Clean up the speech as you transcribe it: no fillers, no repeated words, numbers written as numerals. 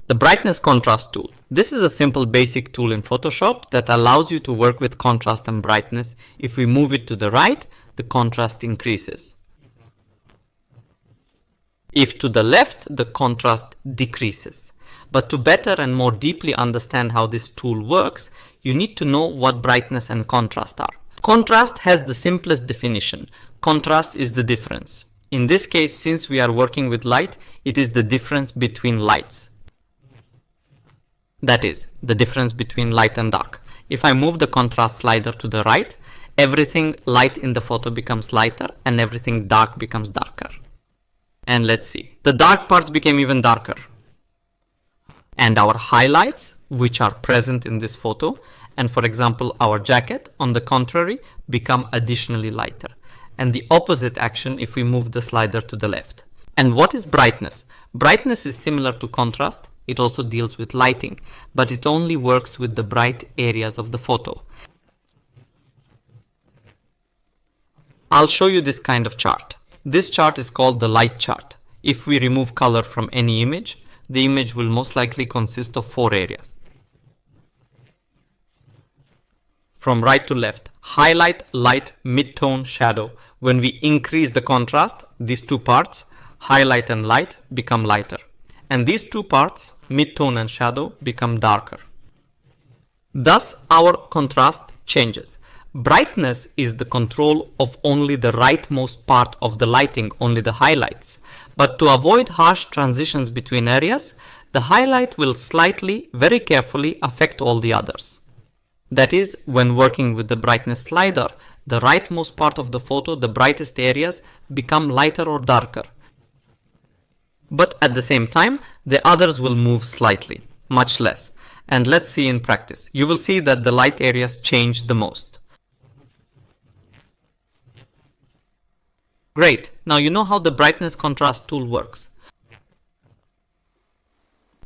The brightness contrast tool. This is a simple basic tool in Photoshop that allows you to work with contrast and brightness. If we move it to the right, the contrast increases. If to the left, the contrast decreases. But to better and more deeply understand how this tool works, you need to know what brightness and contrast are. Contrast has the simplest definition. Contrast is the difference. In this case, since we are working with light, it is the difference between lights. That is, the difference between light and dark. If I move the contrast slider to the right, everything light in the photo becomes lighter and everything dark becomes darker. And let's see. The dark parts became even darker. And our highlights, which are present in this photo, and for example our jacket, on the contrary, become additionally lighter. And the opposite action if we move the slider to the left. And what is brightness? Brightness is similar to contrast. It also deals with lighting, but it only works with the bright areas of the photo. I'll show you this kind of chart. This chart is called the light chart. If we remove color from any image, the image will most likely consist of 4 areas. From right to left, highlight, light, midtone, shadow. When we increase the contrast, these 2 parts, highlight and light, become lighter. And these 2 parts, midtone and shadow, become darker. Thus, our contrast changes. Brightness is the control of only the rightmost part of the lighting, only the highlights. But to avoid harsh transitions between areas, the highlight will slightly, very carefully affect all the others. That is, when working with the brightness slider, the rightmost part of the photo, the brightest areas, become lighter or darker. But at the same time, the others will move slightly, much less. And let's see in practice. You will see that the light areas change the most. Great. Now you know how the brightness contrast tool works.